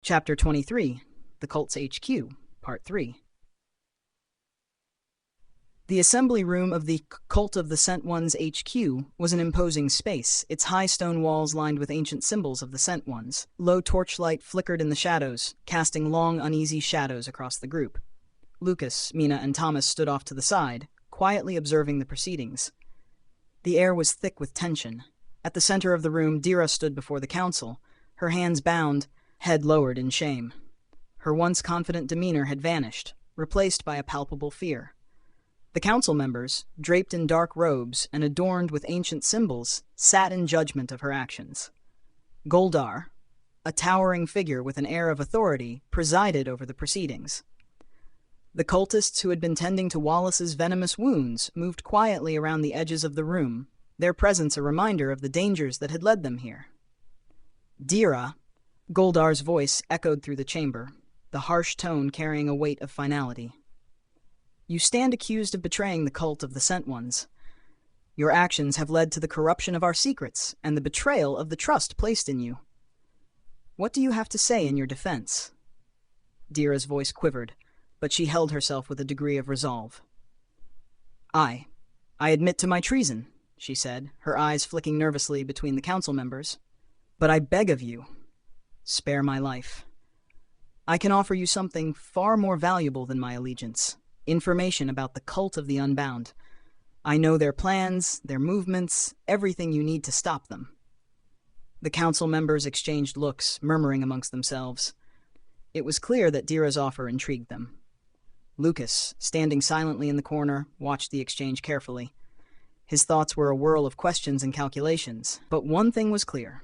Chapter 23, The Cult's HQ, Part 3. The assembly room of the Cult of the Sent Ones HQ was an imposing space, its high stone walls lined with ancient symbols of the Sent Ones. Low torchlight flickered in the shadows, casting long, uneasy shadows across the group. Lucas, Mina, and Thomas stood off to the side, quietly observing the proceedings. The air was thick with tension. At the center of the room, Dira stood before the council, her hands bound, head lowered in shame. Her once confident demeanor had vanished, replaced by a palpable fear. The council members, draped in dark robes and adorned with ancient symbols, sat in judgment of her actions. Goldar, a towering figure with an air of authority, presided over the proceedings. The cultists who had been tending to Wallace's venomous wounds moved quietly around the edges of the room, their presence a reminder of the dangers that had led them here. Dira, Goldar's voice echoed through the chamber, the harsh tone carrying a weight of finality. You stand accused of betraying the cult of the Sent Ones. Your actions have led to the corruption of our secrets and the betrayal of the trust placed in you. What do you have to say in your defense? Dira's voice quivered, but she held herself with a degree of resolve. I admit to my treason, she said, her eyes flicking nervously between the council members. But I beg of you, spare my life. I can offer you something far more valuable than my allegiance. Information about the cult of the Unbound. I know their plans, their movements, everything you need to stop them. The council members exchanged looks, murmuring amongst themselves. It was clear that Dira's offer intrigued them. Lucas, standing silently in the corner, watched the exchange carefully. His thoughts were a whirl of questions and calculations, but one thing was clear.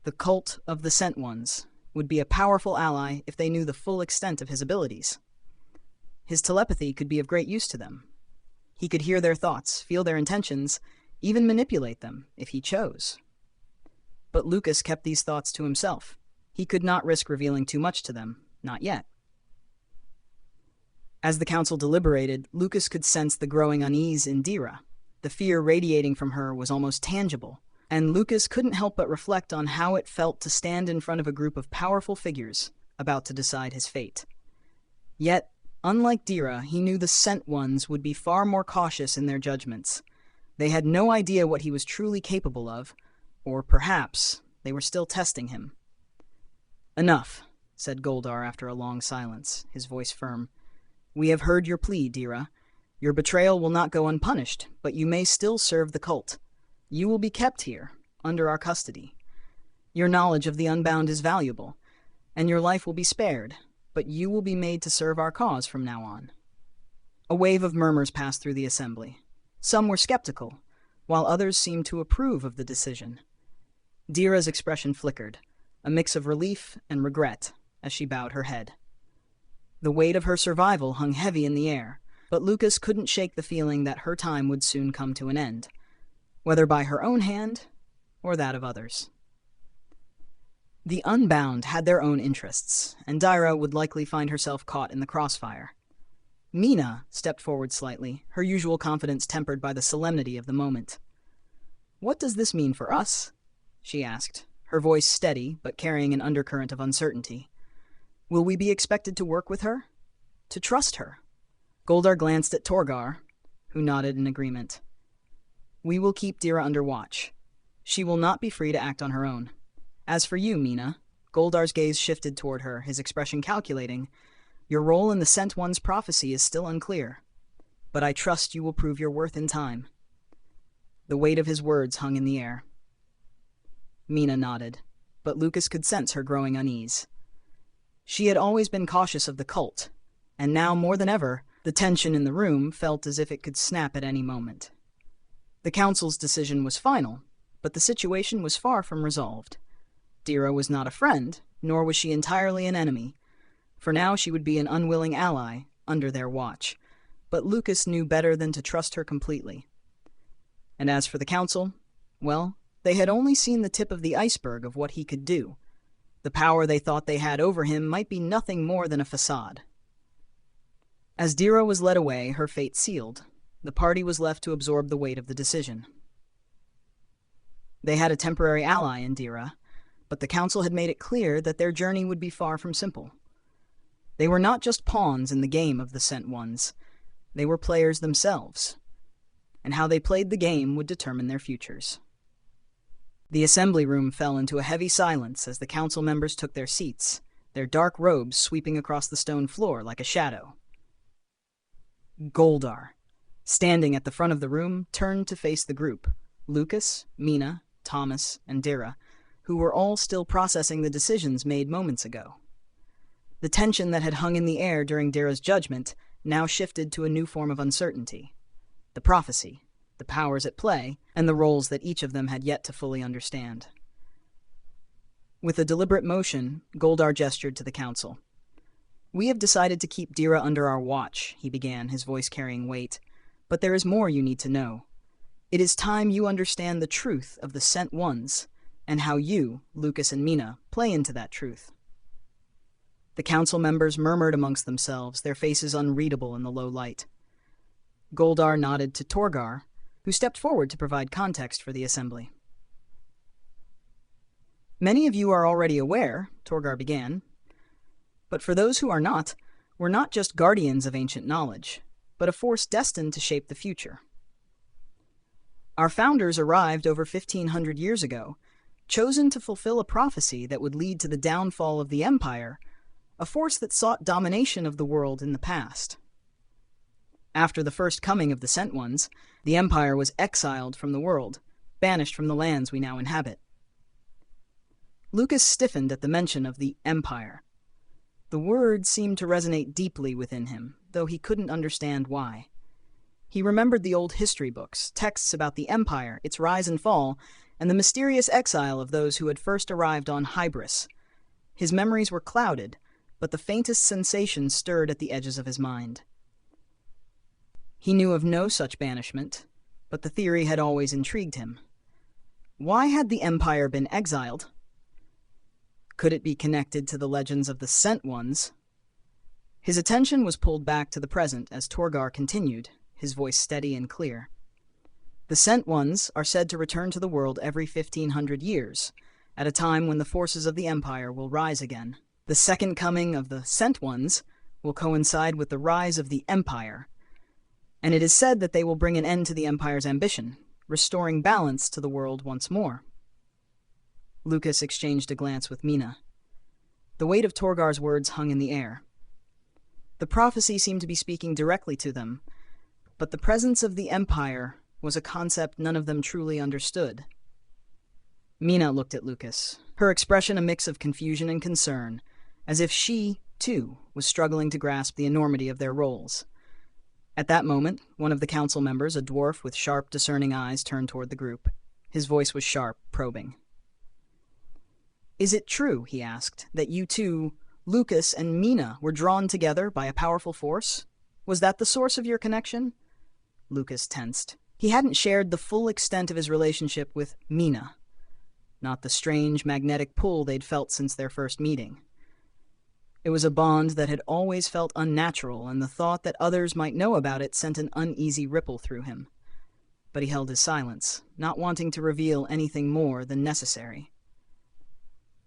The cult of the Sent Ones would be a powerful ally if they knew the full extent of his abilities. His telepathy could be of great use to them. He could hear their thoughts, feel their intentions, even manipulate them, if he chose. But Lucas kept these thoughts to himself. He could not risk revealing too much to them, not yet. As the council deliberated, Lucas could sense the growing unease in Dira. The fear radiating from her was almost tangible, and Lucas couldn't help but reflect on how it felt to stand in front of a group of powerful figures about to decide his fate. Yet, unlike Dira, he knew the Sent Ones would be far more cautious in their judgments. They had no idea what he was truly capable of, or perhaps they were still testing him. Enough, said Goldar after a long silence, his voice firm. We have heard your plea, Dira. Your betrayal will not go unpunished, but you may still serve the cult. You will be kept here, under our custody. Your knowledge of the Unbound is valuable, and your life will be spared, but you will be made to serve our cause from now on. A wave of murmurs passed through the assembly. Some were skeptical, while others seemed to approve of the decision. Dira's expression flickered, a mix of relief and regret, as she bowed her head. The weight of her survival hung heavy in the air, but Lucas couldn't shake the feeling that her time would soon come to an end, whether by her own hand or that of others. The Unbound had their own interests, and Dira would likely find herself caught in the crossfire. Mina stepped forward slightly, her usual confidence tempered by the solemnity of the moment. What does this mean for us? She asked, her voice steady but carrying an undercurrent of uncertainty. Will we be expected to work with her? To trust her? Goldar glanced at Torgar, who nodded in agreement. We will keep Dira under watch. She will not be free to act on her own. As for you, Mina, Goldar's gaze shifted toward her, his expression calculating. Your role in the Sent One's prophecy is still unclear, but I trust you will prove your worth in time. The weight of his words hung in the air. Mina nodded, but Lucas could sense her growing unease. She had always been cautious of the cult, and now more than ever, the tension in the room felt as if it could snap at any moment. The council's decision was final, but the situation was far from resolved. Dira was not a friend, nor was she entirely an enemy. For now she would be an unwilling ally, under their watch, but Lucas knew better than to trust her completely. And as for the council, well, they had only seen the tip of the iceberg of what he could do. The power they thought they had over him might be nothing more than a facade. As Dira was led away, her fate sealed, the party was left to absorb the weight of the decision. They had a temporary ally in Dira, but the council had made it clear that their journey would be far from simple. They were not just pawns in the game of the Sent Ones. They were players themselves, and how they played the game would determine their futures. The assembly room fell into a heavy silence as the council members took their seats, their dark robes sweeping across the stone floor like a shadow. Goldar, standing at the front of the room, turned to face the group, Lucas, Mina, Thomas, and Dira, who were all still processing the decisions made moments ago. The tension that had hung in the air during Dira's judgment now shifted to a new form of uncertainty: the prophecy, the powers at play, and the roles that each of them had yet to fully understand. With a deliberate motion, Goldar gestured to the council. "We have decided to keep Dira under our watch," he began, his voice carrying weight. "But there is more you need to know. It is time you understand the truth of the Sent Ones, and how you, Lucas and Mina, play into that truth." The council members murmured amongst themselves, their faces unreadable in the low light. Goldar nodded to Torgar, who stepped forward to provide context for the assembly. "Many of you are already aware," Torgar began, "but for those who are not, we're not just guardians of ancient knowledge, but a force destined to shape the future. Our founders arrived over 1,500 years ago, chosen to fulfill a prophecy that would lead to the downfall of the Empire, a force that sought domination of the world in the past. After the first coming of the Sent Ones, the Empire was exiled from the world, banished from the lands we now inhabit." Lucas stiffened at the mention of the Empire. The word seemed to resonate deeply within him, though he couldn't understand why. He remembered the old history books, texts about the Empire, its rise and fall, and the mysterious exile of those who had first arrived on Hybris. His memories were clouded, but the faintest sensation stirred at the edges of his mind. He knew of no such banishment, but the theory had always intrigued him. Why had the Empire been exiled? Could it be connected to the legends of the Sent Ones? His attention was pulled back to the present as Torgar continued, his voice steady and clear. "The Sent Ones are said to return to the world every 1,500 years, at a time when the forces of the Empire will rise again. The second coming of the Sent Ones will coincide with the rise of the Empire, and it is said that they will bring an end to the Empire's ambition, restoring balance to the world once more." Lucas exchanged a glance with Mina. The weight of Torgar's words hung in the air. The prophecy seemed to be speaking directly to them, but the presence of the Empire was a concept none of them truly understood. Mina looked at Lucas, her expression a mix of confusion and concern, as if she, too, was struggling to grasp the enormity of their roles. At that moment, one of the council members, a dwarf with sharp, discerning eyes, turned toward the group. His voice was sharp, probing. "Is it true," he asked, "that you two, Lucas and Mina, were drawn together by a powerful force? Was that the source of your connection?" Lucas tensed. He hadn't shared the full extent of his relationship with Mina, not the strange, magnetic pull they'd felt since their first meeting. It was a bond that had always felt unnatural, and the thought that others might know about it sent an uneasy ripple through him. But he held his silence, not wanting to reveal anything more than necessary.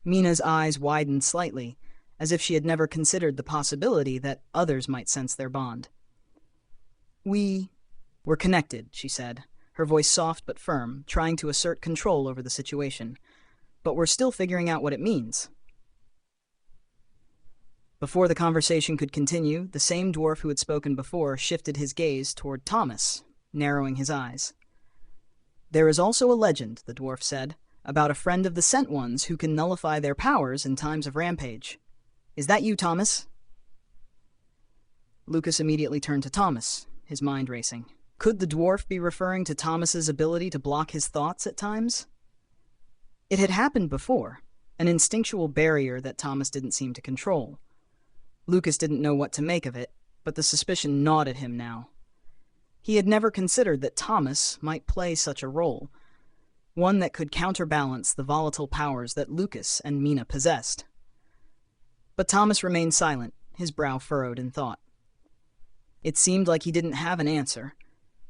Mina's eyes widened slightly, as if she had never considered the possibility that others might sense their bond. "We're connected," she said, her voice soft but firm, trying to assert control over the situation. "But we're still figuring out what it means." Before the conversation could continue, the same dwarf who had spoken before shifted his gaze toward Thomas, narrowing his eyes. "There is also a legend," the dwarf said, "about a friend of the Sent Ones who can nullify their powers in times of rampage. Is that you, Thomas?" Lucas immediately turned to Thomas, his mind racing. Could the dwarf be referring to Thomas's ability to block his thoughts at times? It had happened before, an instinctual barrier that Thomas didn't seem to control. Lucas didn't know what to make of it, but the suspicion gnawed at him now. He had never considered that Thomas might play such a role, one that could counterbalance the volatile powers that Lucas and Mina possessed. But Thomas remained silent, his brow furrowed in thought. It seemed like he didn't have an answer,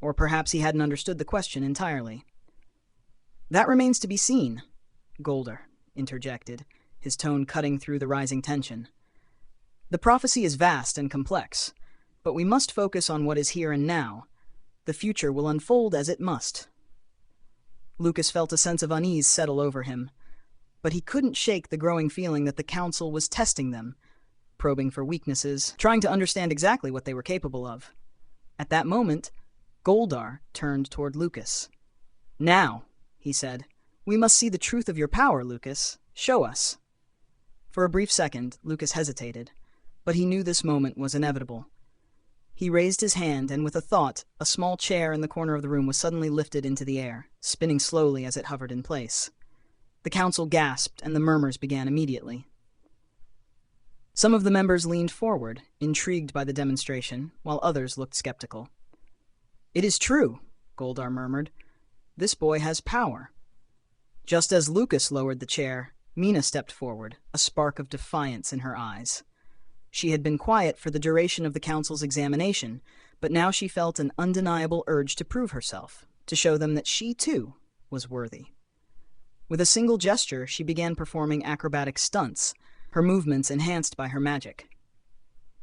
or perhaps he hadn't understood the question entirely. "That remains to be seen, Goldar. interjected, his tone cutting through the rising tension. The prophecy is vast and complex, but we must focus on what is here and now. The future will unfold as it must. Lucas felt a sense of unease settle over him, but he couldn't shake the growing feeling that the council was testing them, probing for weaknesses, trying to understand exactly what they were capable of. At that moment, Goldar turned toward Lucas. "Now," he said, "we must see the truth of your power, Lucas. Show us." For a brief second, Lucas hesitated, but he knew this moment was inevitable. He raised his hand, and with a thought, a small chair in the corner of the room was suddenly lifted into the air, spinning slowly as it hovered in place. The council gasped, and the murmurs began immediately. Some of the members leaned forward, intrigued by the demonstration, while others looked skeptical. "It is true," Goldar murmured. "This boy has power." Just as Lucas lowered the chair, Mina stepped forward, a spark of defiance in her eyes. She had been quiet for the duration of the council's examination, but now she felt an undeniable urge to prove herself, to show them that she, too, was worthy. With a single gesture, she began performing acrobatic stunts, her movements enhanced by her magic.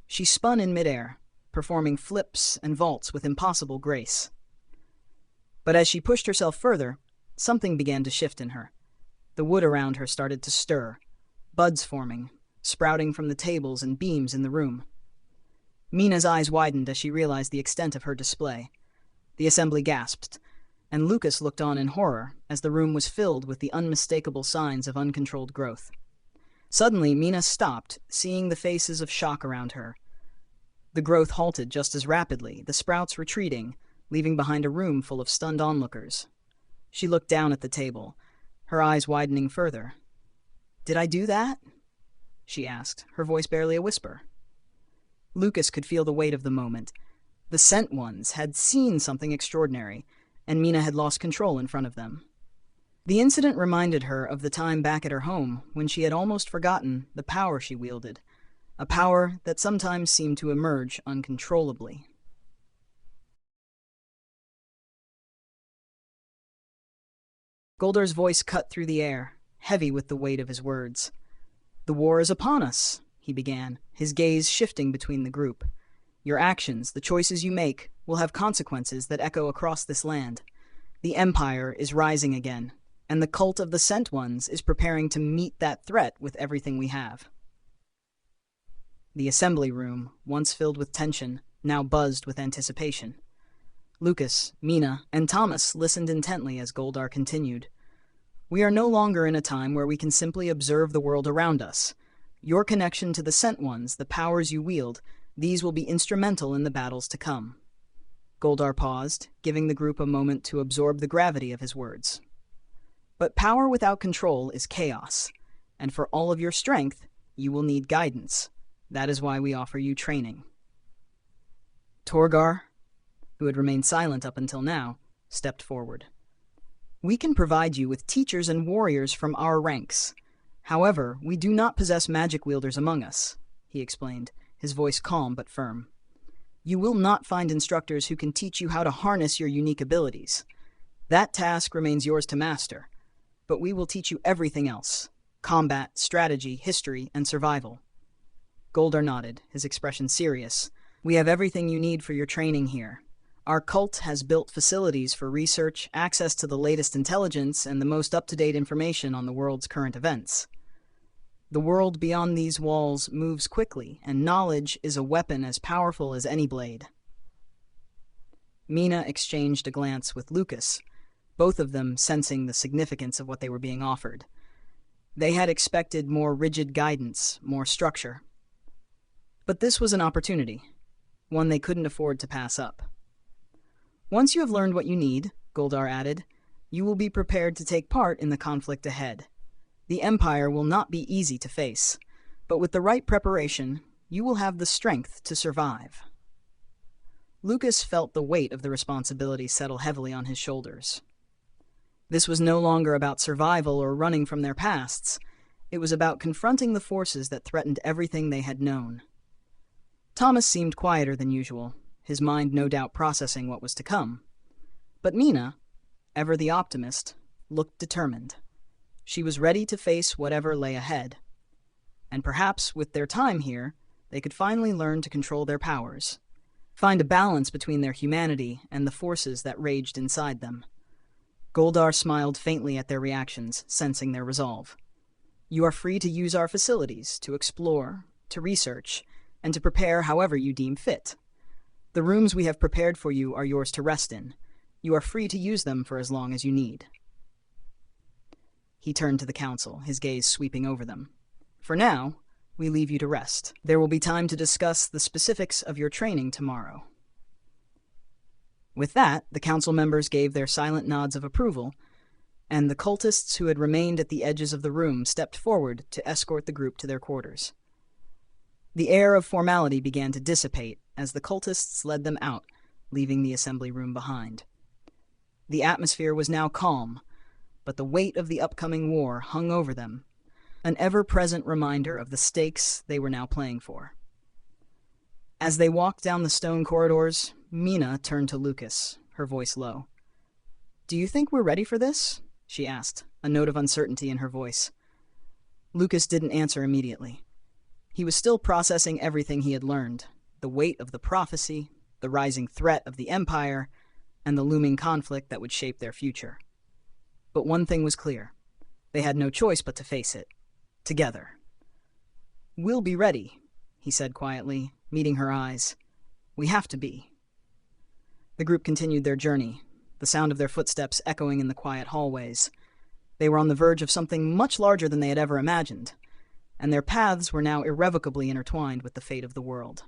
She spun in midair, performing flips and vaults with impossible grace. But as she pushed herself further, something began to shift in her. The wood around her started to stir, buds forming, sprouting from the tables and beams in the room. Mina's eyes widened as she realized the extent of her display. The assembly gasped, and Lucas looked on in horror as the room was filled with the unmistakable signs of uncontrolled growth. Suddenly, Mina stopped, seeing the faces of shock around her. The growth halted just as rapidly, the sprouts retreating, leaving behind a room full of stunned onlookers. She looked down at the table, her eyes widening further. "Did I do that?" she asked, her voice barely a whisper. Lucas could feel the weight of the moment. The Sent Ones had seen something extraordinary, and Mina had lost control in front of them. The incident reminded her of the time back at her home when she had almost forgotten the power she wielded, a power that sometimes seemed to emerge uncontrollably. Goldar's voice cut through the air, heavy with the weight of his words. "The war is upon us," he began, his gaze shifting between the group. "Your actions, the choices you make, will have consequences that echo across this land. The Empire is rising again, and the cult of the Sent Ones is preparing to meet that threat with everything we have." The assembly room, once filled with tension, now buzzed with anticipation. Lucas, Mina, and Thomas listened intently as Goldar continued. "We are no longer in a time where we can simply observe the world around us. Your connection to the Sent Ones, the powers you wield, these will be instrumental in the battles to come." Goldar paused, giving the group a moment to absorb the gravity of his words. "But power without control is chaos, and for all of your strength, you will need guidance. That is why we offer you training." Torgar, who had remained silent up until now, stepped forward. "We can provide you with teachers and warriors from our ranks. However, we do not possess magic wielders among us," he explained, his voice calm but firm. "You will not find instructors who can teach you how to harness your unique abilities. That task remains yours to master, but we will teach you everything else: combat, strategy, history, and survival." Goldar nodded, his expression serious. "We have everything you need for your training here. Our cult has built facilities for research, access to the latest intelligence, and the most up-to-date information on the world's current events. The world beyond these walls moves quickly, and knowledge is a weapon as powerful as any blade." Mina exchanged a glance with Lucas, both of them sensing the significance of what they were being offered. They had expected more rigid guidance, more structure. But this was an opportunity, one they couldn't afford to pass up. "Once you have learned what you need," Goldar added, "you will be prepared to take part in the conflict ahead. The Empire will not be easy to face, but with the right preparation, you will have the strength to survive." Lucas felt the weight of the responsibility settle heavily on his shoulders. This was no longer about survival or running from their pasts. It was about confronting the forces that threatened everything they had known. Thomas seemed quieter than usual, his mind no doubt processing what was to come. But Mina, ever the optimist, looked determined. She was ready to face whatever lay ahead. And perhaps, with their time here, they could finally learn to control their powers, find a balance between their humanity and the forces that raged inside them. Goldar smiled faintly at their reactions, sensing their resolve. You are free to use our facilities, to explore, to research, and to prepare however you deem fit. The rooms we have prepared for you are yours to rest in. You are free to use them for as long as you need. He turned to the council, his gaze sweeping over them. For now, we leave you to rest. There will be time to discuss the specifics of your training tomorrow. With that, the council members gave their silent nods of approval, and the cultists who had remained at the edges of the room stepped forward to escort the group to their quarters. The air of formality began to dissipate as the cultists led them out, leaving the assembly room behind. The atmosphere was now calm, but the weight of the upcoming war hung over them, an ever-present reminder of the stakes they were now playing for. As they walked down the stone corridors, Mina turned to Lucas, her voice low. "Do you think we're ready for this?" she asked, a note of uncertainty in her voice. Lucas didn't answer immediately. He was still processing everything he had learned, the weight of the prophecy, the rising threat of the Empire, and the looming conflict that would shape their future. But one thing was clear. They had no choice but to face it. Together. "We'll be ready," he said quietly, meeting her eyes. "We have to be." The group continued their journey, the sound of their footsteps echoing in the quiet hallways. They were on the verge of something much larger than they had ever imagined, and their paths were now irrevocably intertwined with the fate of the world.